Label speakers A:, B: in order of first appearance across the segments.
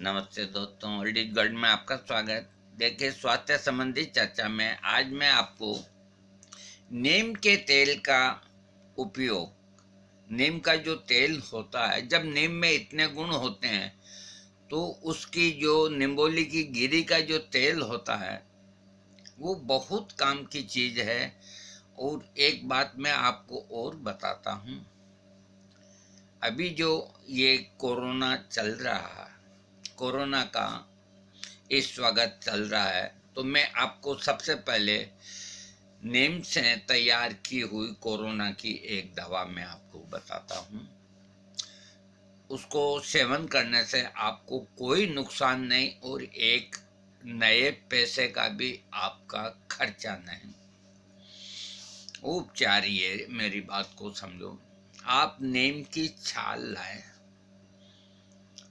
A: नमस्ते दोस्तों, old is gold में आपका स्वागत। देखिए, स्वास्थ्य संबंधी चर्चा में आज मैं आपको नीम के तेल का उपयोग, नीम का जो तेल होता है, जब नीम में इतने गुण होते हैं तो उसकी जो निम्बोली की गिरी का जो तेल होता है वो बहुत काम की चीज है। और एक बात मैं आपको और बताता हूँ, अभी जो ये कोरोना चल रहा है, कोरोना का इस वक्त चल रहा है, तो मैं आपको सबसे पहले नीम से तैयार की हुई कोरोना की एक दवा मैं आपको बताता हूँ। उसको सेवन करने से आपको कोई नुकसान नहीं और एक नए पैसे का भी आपका खर्चा नहीं। उपचार ये, मेरी बात को समझो। आप नीम की छाल लाएं,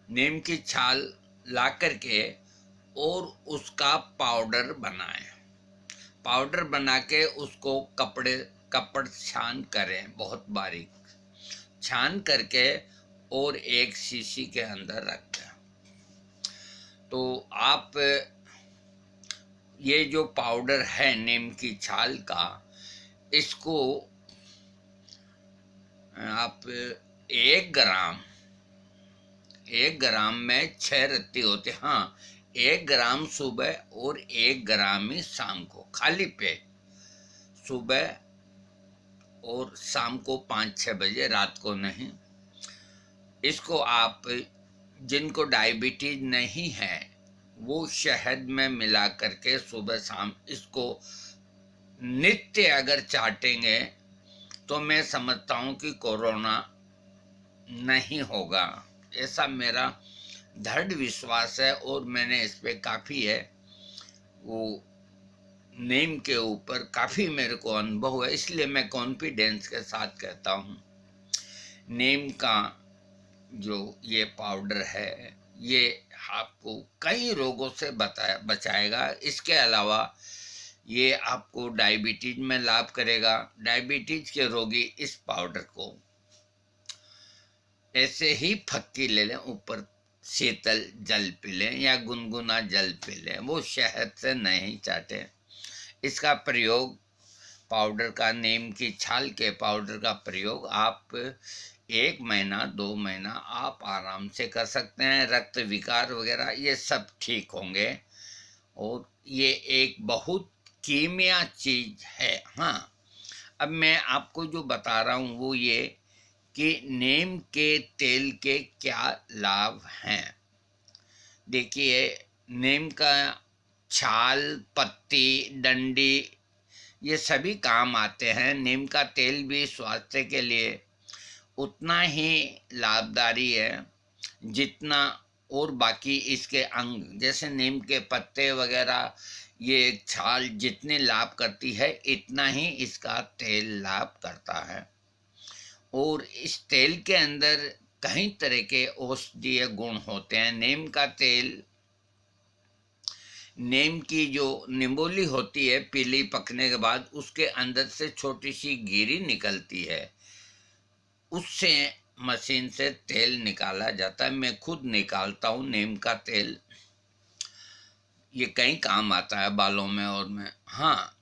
A: नीम की छाल ला करके और उसका पाउडर बनाएं। पाउडर बना के उसको कपड़ छान करें, बहुत बारीक छान करके और एक शीशी के अंदर रख दें। तो आप ये जो पाउडर है नीम की छाल का, इसको आप 1 ग्राम, 1 ग्राम में 6 रत्ती होते, हाँ, 1 ग्राम सुबह और 1 ग्राम ही शाम को, खाली पेट सुबह और शाम को 5-6 बजे, रात को नहीं। इसको आप, जिनको डायबिटीज नहीं है, वो शहद में मिला करके सुबह शाम इसको नित्य अगर चाटेंगे तो मैं समझता हूँ कि कोरोना नहीं होगा। ऐसा मेरा दृढ़ विश्वास है और मैंने इस पे काफ़ी है वो नीम के ऊपर काफ़ी मेरे को अनुभव है, इसलिए मैं कॉन्फिडेंस के साथ कहता हूँ नीम का जो ये पाउडर है ये आपको कई रोगों से बचाएगा। इसके अलावा ये आपको डायबिटीज में लाभ करेगा। डायबिटीज के रोगी इस पाउडर को ऐसे ही फक्की ले लें, ऊपर शीतल जल पी लें या गुनगुना जल पी लें, वो शहद से नहीं चाटे। इसका प्रयोग, पाउडर का, नीम की छाल के पाउडर का प्रयोग आप 1 महीना 2 महीना आप आराम से कर सकते हैं। रक्त विकार वगैरह ये सब ठीक होंगे। और ये एक बहुत कीमिया चीज है। हाँ, अब मैं आपको जो बता रहा हूँ वो ये कि नीम के तेल के क्या लाभ हैं। देखिए, नीम का छाल, पत्ती, डंडी ये सभी काम आते हैं। नीम का तेल भी स्वास्थ्य के लिए उतना ही लाभकारी है जितना और बाकी इसके अंग, जैसे नीम के पत्ते वगैरह, ये छाल जितने लाभ करती है इतना ही इसका तेल लाभ करता है। और इस तेल के अंदर कई तरह के औषधीय गुण होते हैं। नीम का तेल, नीम की जो निम्बोली होती है पीली पकने के बाद, उसके अंदर से छोटी सी गिरी निकलती है, उससे मशीन से तेल निकाला जाता है। मैं खुद निकालता हूँ नीम का तेल, ये कई काम आता है बालों में और में। हाँ,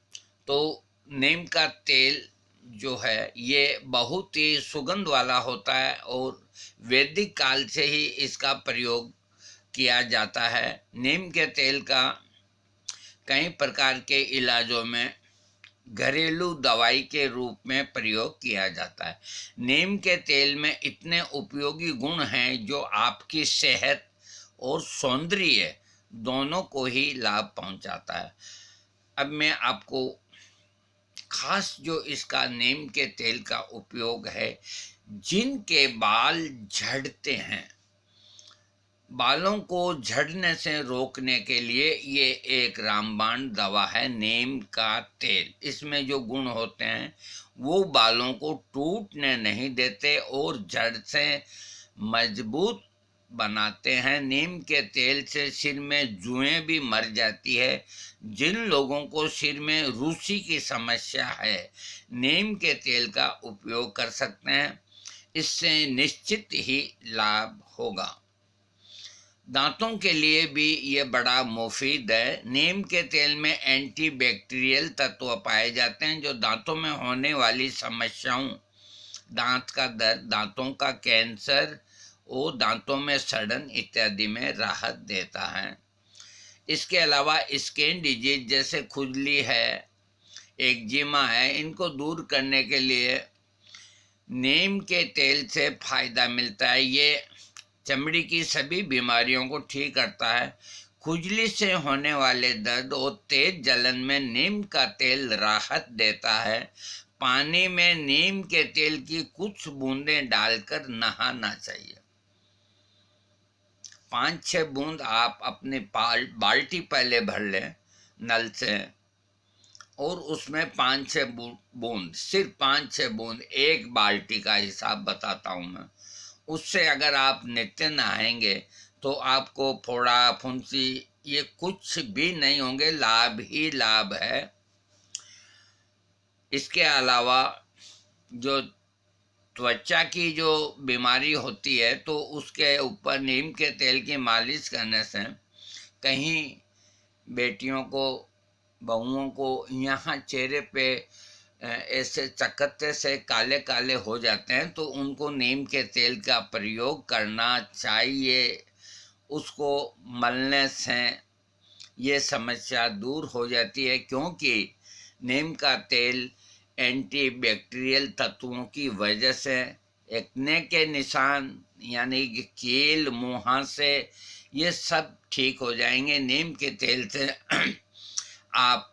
A: तो नीम का तेल जो है ये बहुत ही सुगंध वाला होता है और वैदिक काल से ही इसका प्रयोग किया जाता है। नीम के तेल का कई प्रकार के इलाजों में घरेलू दवाई के रूप में प्रयोग किया जाता है। नीम के तेल में इतने उपयोगी गुण हैं जो आपकी सेहत और सौंदर्य दोनों को ही लाभ पहुंचाता है। अब मैं आपको खास जो इसका नीम के तेल का उपयोग है, जिनके बाल झड़ते हैं, बालों को झड़ने से रोकने के लिए ये एक रामबाण दवा है, नीम का तेल। इसमें जो गुण होते हैं वो बालों को टूटने नहीं देते और जड़ से मजबूत बनाते हैं। नीम के तेल से सिर में जुएं भी मर जाती है। जिन लोगों को सिर में रूसी की समस्या है, नीम के तेल का उपयोग कर सकते हैं, इससे निश्चित ही लाभ होगा। दांतों के लिए भी ये बड़ा मुफीद है। नीम के तेल में एंटीबैक्टीरियल तत्व पाए जाते हैं जो दांतों में होने वाली समस्याओं, दांत का दर्द, दांतों का कैंसर और दांतों में सड़न इत्यादि में राहत देता है। इसके अलावा स्किन डिजीज जैसे खुजली है, एक्जिमा है, इनको दूर करने के लिए नीम के तेल से फायदा मिलता है। ये चमड़ी की सभी बीमारियों को ठीक करता है। खुजली से होने वाले दर्द और तेज जलन में नीम का तेल राहत देता है। पानी में नीम के तेल की कुछ बूंदें डालकर नहाना चाहिए। 5-6 बूंद आप अपनी बाल्टी पहले भर लें नल से, और उसमें 5-6 बूंद, सिर्फ 5-6 बूंद, एक बाल्टी का हिसाब बताता हूँ मैं। उससे अगर आप नित्य नहाएंगे तो आपको फोड़ा फुंसी ये कुछ भी नहीं होंगे, लाभ ही लाभ है। इसके अलावा जो त्वचा की जो बीमारी होती है तो उसके ऊपर नीम के तेल की मालिश करने से, कहीं बेटियों को, बहुओं को यहाँ चेहरे पे ऐसे चकत्ते से काले काले हो जाते हैं तो उनको नीम के तेल का प्रयोग करना चाहिए। उसको मलने से ये समस्या दूर हो जाती है, क्योंकि नीम का तेल एंटीबैक्टीरियल तत्वों की वजह से एक्ने के निशान यानी कि कील, मुहासे, ये सब ठीक हो जाएंगे। नीम के तेल से आप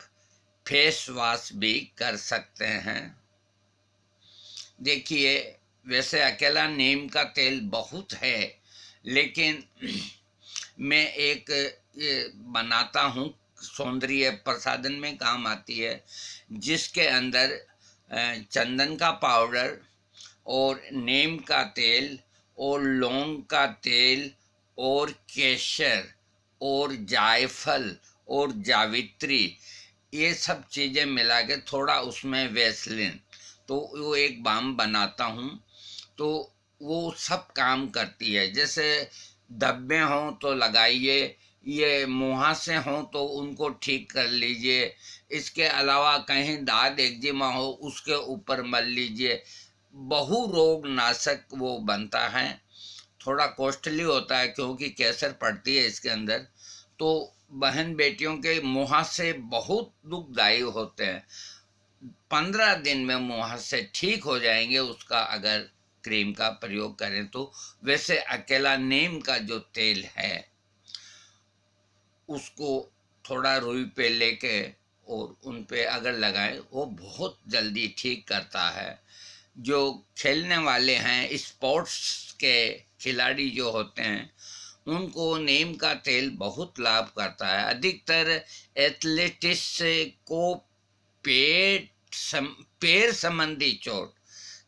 A: फेस वॉश भी कर सकते हैं। देखिए, वैसे अकेला नीम का तेल बहुत है, लेकिन मैं एक बनाता हूँ, सौंदर्य प्रसाधन में काम आती है, जिसके अंदर चंदन का पाउडर और नीम का तेल और लौंग का तेल और केसर और जायफल और जावित्री, ये सब चीज़ें मिला के थोड़ा उसमें वैसलीन, तो वो एक बाम बनाता हूँ। तो वो सब काम करती है। जैसे धब्बे हों तो लगाइए, ये मुहासे हों तो उनको ठीक कर लीजिए। इसके अलावा कहीं दाद एक्जिमा हो उसके ऊपर मल लीजिए। बहु रोग नाशक वो बनता है। थोड़ा कॉस्टली होता है क्योंकि केसर पड़ती है इसके अंदर। तो बहन बेटियों के मुहासे बहुत दुखदायी होते हैं। 15 दिन में मुहासे ठीक हो जाएंगे उसका अगर क्रीम का प्रयोग करें तो। वैसे अकेला नीम का जो तेल है उसको थोड़ा रुई पे लेके और उन पे अगर लगाएं, वो बहुत जल्दी ठीक करता है। जो खेलने वाले हैं, स्पोर्ट्स के खिलाड़ी जो होते हैं, उनको नीम का तेल बहुत लाभ करता है। अधिकतर एथलेटिक्स को पैर संबंधी चोट,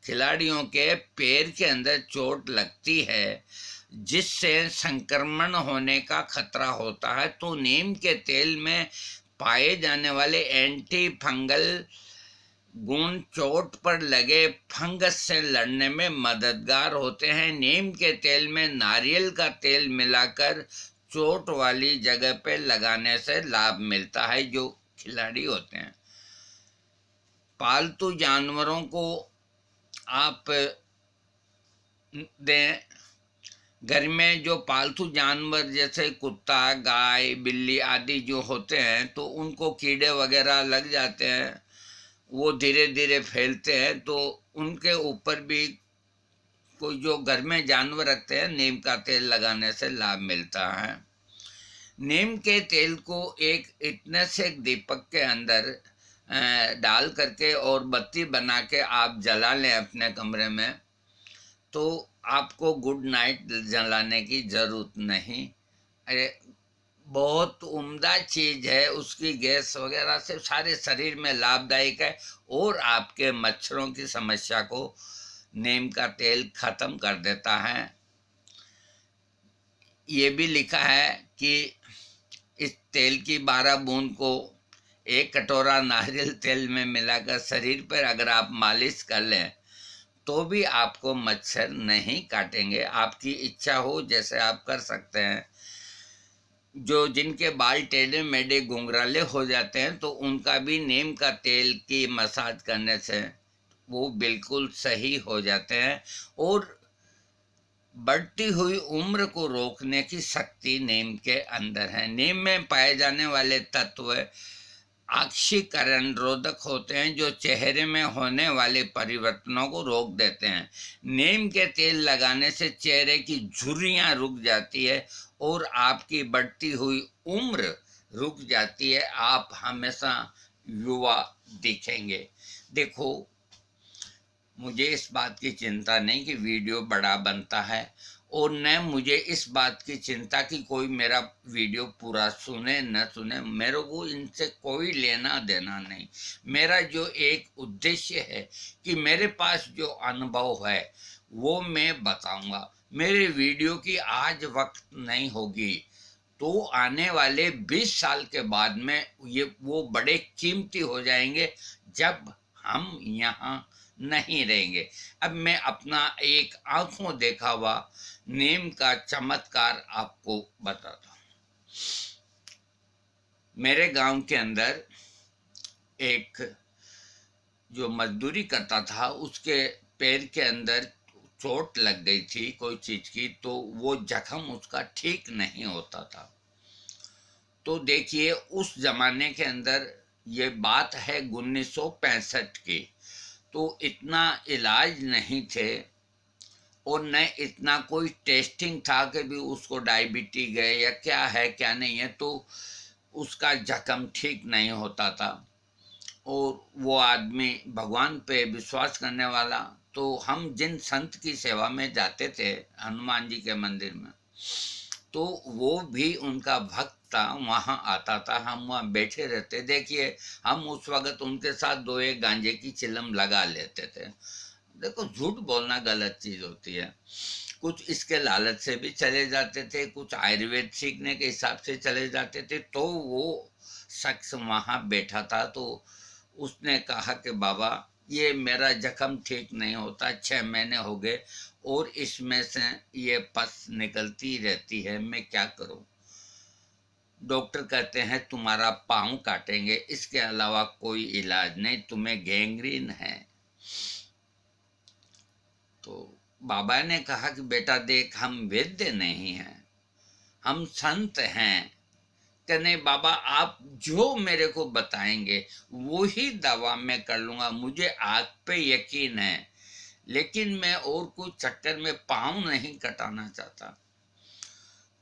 A: खिलाड़ियों के पैर के अंदर चोट लगती है जिससे संक्रमण होने का खतरा होता है, तो नीम के तेल में पाए जाने वाले एंटी फंगल गुण चोट पर लगे फंगस से लड़ने में मददगार होते हैं। नीम के तेल में नारियल का तेल मिलाकर चोट वाली जगह पे लगाने से लाभ मिलता है जो खिलाड़ी होते हैं। पालतू जानवरों को आप दें। घर में जो पालतू जानवर जैसे कुत्ता, गाय, बिल्ली आदि जो होते हैं तो उनको कीड़े वगैरह लग जाते हैं, वो धीरे धीरे फैलते हैं, तो उनके ऊपर भी कोई जो घर में जानवर रखते हैं, नीम का तेल लगाने से लाभ मिलता है। नीम के तेल को एक इतने से एक दीपक के अंदर डाल करके और बत्ती बना के आप जला लें अपने कमरे में, तो आपको गुड नाइट जलाने की ज़रूरत नहीं। अरे बहुत उम्दा चीज़ है, उसकी गैस वगैरह से सारे शरीर में लाभदायक है और आपके मच्छरों की समस्या को नीम का तेल ख़त्म कर देता है। ये भी लिखा है कि इस तेल की 12 बूंद को 1 कटोरा नारियल तेल में मिलाकर शरीर पर अगर आप मालिश कर लें तो भी आपको मच्छर नहीं काटेंगे। आपकी इच्छा हो जैसे आप कर सकते हैं। जो जिनके बाल टेढ़े मेढ़े घुंघराले हो जाते हैं, तो उनका भी नीम का तेल की मसाज करने से वो बिल्कुल सही हो जाते हैं। और बढ़ती हुई उम्र को रोकने की शक्ति नीम के अंदर है। नीम में पाए जाने वाले तत्व ऑक्सीकरण रोधक होते हैं, जो चेहरे में होने वाले परिवर्तनों को रोक देते हैं। नीम के तेल लगाने से चेहरे की झुर्रियां रुक जाती है और आपकी बढ़ती हुई उम्र रुक जाती है। आप हमेशा युवा दिखेंगे। देखो, मुझे इस बात की चिंता नहीं कि वीडियो बड़ा बनता है, और न मुझे इस बात की चिंता कि कोई मेरा वीडियो पूरा सुने न सुने। मेरे को इनसे कोई लेना देना नहीं। मेरा जो एक उद्देश्य है कि मेरे पास जो अनुभव है वो मैं बताऊंगा। मेरे वीडियो की आज वक्त नहीं होगी तो आने वाले 20 साल के बाद में ये वो बड़े कीमती हो जाएंगे, जब हम यहाँ नहीं रहेंगे। अब मैं अपना एक आंखों देखा हुआ नीम का चमत्कार आपको बताता हूँ। मेरे गांव के अंदर एक जो मजदूरी करता था, उसके पैर के अंदर चोट लग गई थी कोई चीज की, तो वो जख्म उसका ठीक नहीं होता था। तो देखिए, उस जमाने के अंदर ये बात है 1965 की, तो इतना इलाज नहीं थे और न इतना कोई टेस्टिंग था कि भी उसको डायबिटीज है या क्या है क्या नहीं है, तो उसका जख्म ठीक नहीं होता था। और वो आदमी भगवान पे विश्वास करने वाला, तो हम जिन संत की सेवा में जाते थे हनुमान जी के मंदिर में, तो वो भी उनका भक्त था, वहाँ आता था, हम वहाँ बैठे रहते। देखिए, हम उस वक़्त उनके साथ 2 एक गांजे की चिलम लगा लेते थे। देखो, झूठ बोलना गलत चीज़ होती है। कुछ इसके लालच से भी चले जाते थे, कुछ आयुर्वेद सीखने के हिसाब से चले जाते थे। तो वो शख्स वहाँ बैठा था, तो उसने कहा कि बाबा, ये मेरा जख्म ठीक नहीं होता, 6 महीने हो गए और इसमें से ये पस निकलती रहती है, मैं क्या करूं? डॉक्टर कहते हैं तुम्हारा पाँव काटेंगे, इसके अलावा कोई इलाज नहीं, तुम्हें गैंग्रीन है। तो बाबा ने कहा कि बेटा देख, हम वैद्य नहीं हैं, हम संत हैं। कि नहीं बाबा, आप जो मेरे को बताएंगे वो ही दवा मैं कर लूँगा, मुझे आग पे यकीन है, लेकिन मैं और कुछ चक्कर में पाँव नहीं कटाना चाहता।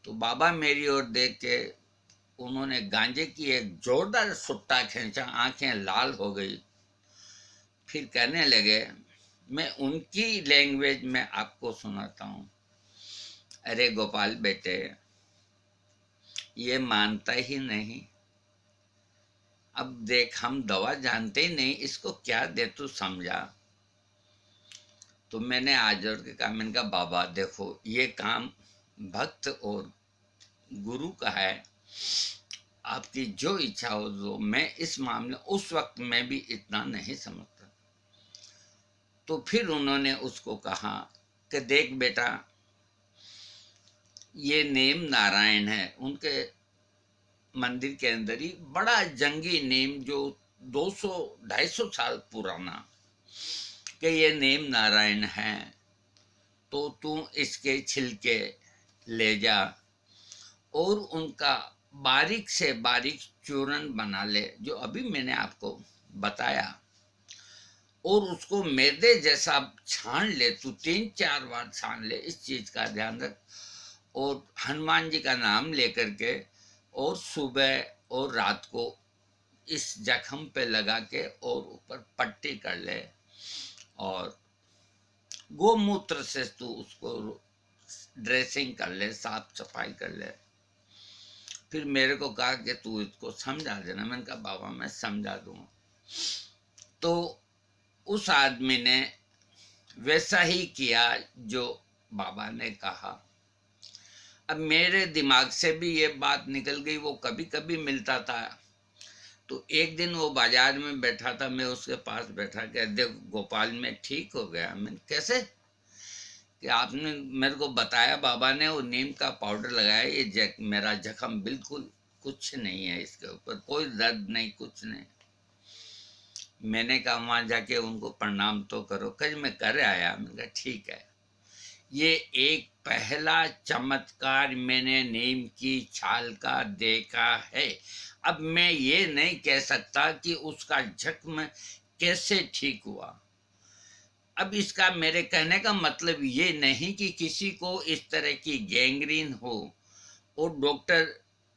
A: तो बाबा मेरी ओर देख के उन्होंने गांजे की एक जोरदार सुट्टा खींचा, आंखें लाल हो गई। फिर कहने लगे, मैं उनकी लैंग्वेज में आपको सुनाता हूँ। अरे गोपाल बेटे, ये मानता ही नहीं। अब देख, हम दवा जानते ही नहीं, इसको क्या दे तू समझा। तो मैंने आज और के कहा, मैंने कहा बाबा देखो, ये काम भक्त और गुरु का है, आपकी जो इच्छा हो जो। मैं इस मामले उस वक्त में भी इतना नहीं समझता। तो फिर उन्होंने उसको कहा कि देख बेटा, ये नेम नारायण है, उनके मंदिर के अंदर ही बड़ा जंगी नेम, जो 200-250 साल पुराना, कि ये नेम नारायण है, तो तू इसके छिलके ले जा और उनका बारीक से बारीक चूर्ण बना ले, जो अभी मैंने आपको बताया, और उसको मैदे जैसा छान ले। तू 3-4 बार छान ले, इस चीज का ध्यान रख। और हनुमान जी का नाम लेकर के और सुबह और रात को इस जख्म पे लगा के और ऊपर पट्टी कर ले, और गोमूत्र से तू उसको ड्रेसिंग कर ले, साफ सफाई कर ले। फिर मेरे को कहा कि तू इसको समझा देना। मैंने कहा बाबा मैं समझा दूंगा। तो उस आदमी ने वैसा ही किया जो बाबा ने कहा। अब मेरे दिमाग से भी ये बात निकल गई, वो कभी कभी मिलता था। तो एक दिन वो बाजार में बैठा था, मैं उसके पास बैठा के, देख गोपाल में ठीक हो गया। मैं कैसे? कि आपने मेरे को बताया, बाबा ने वो नीम का पाउडर लगाया, ये मेरा जख्म बिल्कुल कुछ नहीं है, इसके ऊपर कोई दर्द नहीं, कुछ नहीं। मैंने कहा वहाँ जाके उनको प्रणाम तो करो। कल मैं कर आया। मैंने कहा ठीक है। ये एक पहला चमत्कार मैंने नीम की छाल का देखा है। अब मैं ये नहीं कह सकता कि उसका जख्म कैसे ठीक हुआ। अब इसका मेरे कहने का मतलब ये नहीं कि किसी को इस तरह की गैंग्रीन हो और डॉक्टर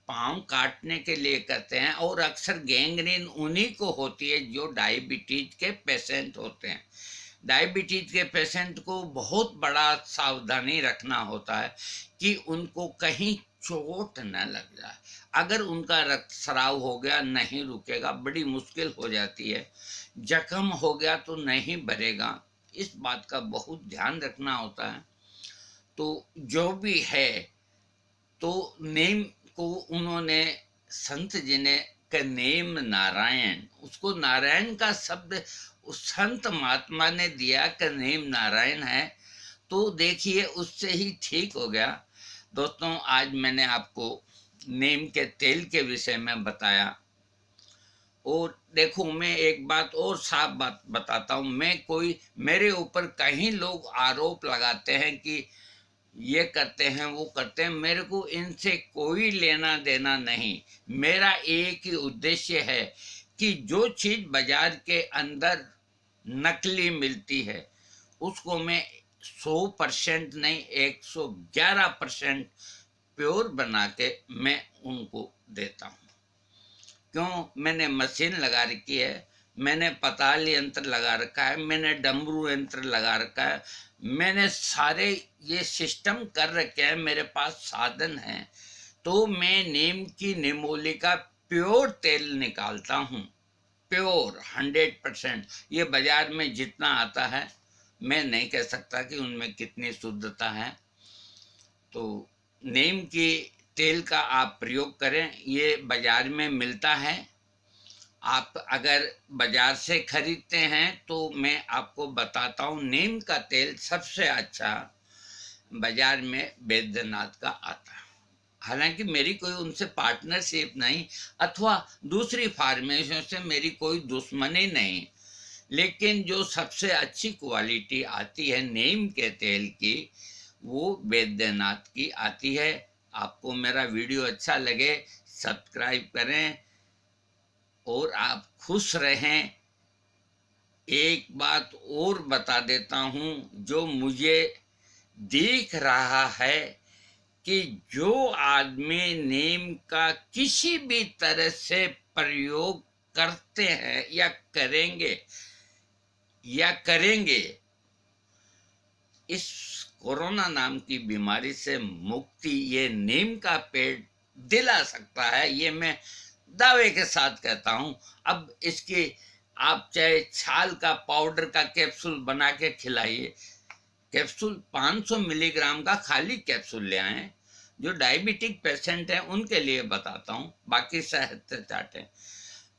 A: पाँव काटने के लिए करते हैं, और अक्सर गैंग्रीन उन्हीं को होती है जो डायबिटीज के पेशेंट होते हैं। डायबिटीज के पेशेंट को बहुत बड़ा सावधानी रखना होता है कि उनको कहीं चोट न लग जाए। अगर उनका रक्तस्राव हो गया, नहीं रुकेगा, बड़ी मुश्किल हो जाती है। जख्म हो गया तो नहीं भरेगा, इस बात का बहुत ध्यान रखना होता है। तो जो भी है, तो नेम को उन्होंने, संत जी ने का नेम नारायण, उसको नारायण का शब्द उस संत महात्मा ने दिया कि नेम नारायण है। तो देखिए उससे ही ठीक हो गया। दोस्तों, आज मैंने आपको नीम के तेल के विषय में बताया। और देखो, मैं एक बात और साफ बात बताता हूँ, मैं कोई, मेरे ऊपर कहीं लोग आरोप लगाते हैं कि ये करते हैं, वो करते हैं, मेरे को इनसे कोई लेना देना नहीं। मेरा एक ही उद्देश्य है कि जो चीज़ बाजार के अंदर नकली मिलती है उसको मैं 100% नहीं, 111% प्योर बना के मैं उनको देता हूँ। क्यों? मैंने मशीन लगा रखी है, मैंने पताल यंत्र लगा रखा है, मैंने डमरू यंत्र लगा रखा है, मैंने सारे ये सिस्टम कर रखे हैं, मेरे पास साधन हैं। तो मैं नीम की निमोली का प्योर तेल निकालता हूँ, प्योर 100%। ये बाजार में जितना आता है, मैं नहीं कह सकता कि उनमें कितनी शुद्धता है। तो नीम की तेल का आप प्रयोग करें, ये बाजार में मिलता है। आप अगर बाजार से खरीदते हैं तो मैं आपको बताता हूँ, नीम का तेल सबसे अच्छा बाजार में बैद्यनाथ का आता है। हालांकि मेरी कोई उनसे पार्टनरशिप नहीं, अथवा दूसरी फार्मेसियों से मेरी कोई दुश्मनी नहीं, लेकिन जो सबसे अच्छी क्वालिटी आती है नीम के तेल की, वो बैद्यनाथ की आती है। आपको मेरा वीडियो अच्छा लगे, सब्सक्राइब करें और आप खुश रहें। एक बात और बता देता हूँ, जो मुझे दिख रहा है कि जो आदमी नीम का किसी भी तरह से प्रयोग करते हैं या करेंगे, इस कोरोना नाम की बीमारी से मुक्ति ये नीम का पेड़ दिला सकता है, ये मैं दावे के साथ कहता हूं। अब इसकी आप चाहे छाल का पाउडर का कैप्सूल बना के खिलाइए, कैप्सूल 500 मिलीग्राम का खाली कैप्सूल ले आए। जो डायबिटिक पेशेंट हैं उनके लिए बताता हूँ, बाकी सेहत से चाटें।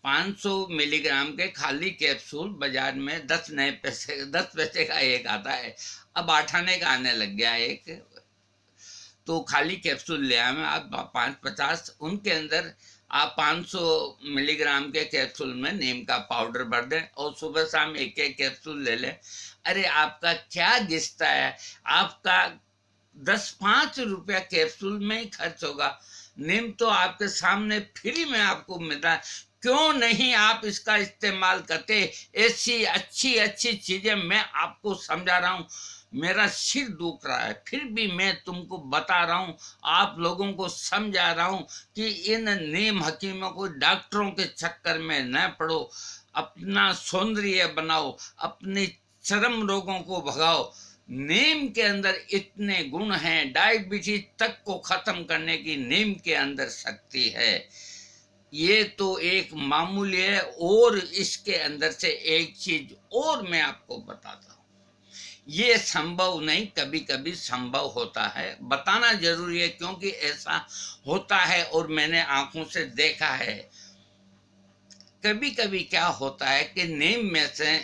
A: 500 मिलीग्राम के खाली कैप्सूल बाजार में 10 पैसे का एक आता है, अब 8 आने का आने लग गया एक। तो खाली कैप्सूल ले आए आप 550, उनके अंदर आप 500 मिलीग्राम के कैप्सूल में नीम का पाउडर भर दें और सुबह शाम एक एक कैप्सूल ले लें। अरे आपका क्या गिरता है, आपका 10-5 रुपया कैप्सूल में ही खर्च होगा। नीम तो आपके सामने फ्री में आपको मिल रहा है, क्यों नहीं आप इसका इस्तेमाल करते? ऐसी अच्छी अच्छी चीजें मैं आपको समझा रहा हूँ, मेरा सिर दुख रहा है, फिर भी मैं तुमको बता रहा हूँ, आप लोगों को समझा रहा हूँ कि इन नीम हकीमों को, डॉक्टरों के चक्कर में न पड़ो, अपना सौंदर्य बनाओ, अपने चर्म रोगों को भगाओ। नीम के अंदर इतने गुण हैं, डायबिटीज तक को खत्म करने की नीम के अंदर शक्ति है। ये तो एक मामूली है, और इसके अंदर से एक चीज और मैं आपको बताता हूँ, ये संभव नहीं, कभी कभी संभव होता है, बताना जरूरी है क्योंकि ऐसा होता है और मैंने आंखों से देखा है। कभी कभी क्या होता है कि नीम में से,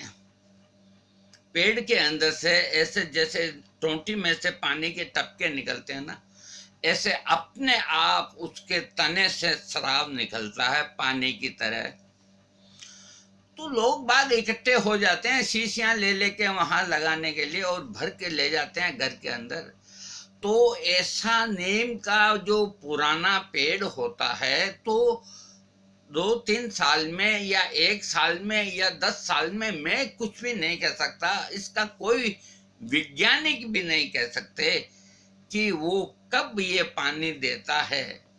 A: पेड़ के अंदर से ऐसे जैसे टोंटी में से पानी के टपके निकलते हैं ना, ऐसे अपने आप उसके तने से शराब निकलता है पानी की तरह। तो लोग बाग इकट्ठे हो जाते हैं शीशियां ले लेके वहां लगाने के लिए और भर के ले जाते हैं घर के अंदर। तो ऐसा नीम का जो पुराना पेड़ होता है, तो 2-3 साल में या 1 साल में या 10 साल में, मैं कुछ भी नहीं कह सकता, इसका कोई वैज्ञानिक भी नहीं कह सकते कि वो कब ये पानी देता है।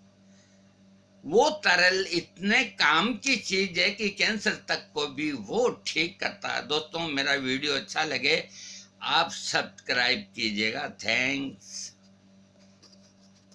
A: वो तरल इतने काम की चीज है कि कैंसर तक को भी वो ठीक करता है। दोस्तों, मेरा वीडियो अच्छा लगे आप सब्सक्राइब कीजिएगा। थैंक्स।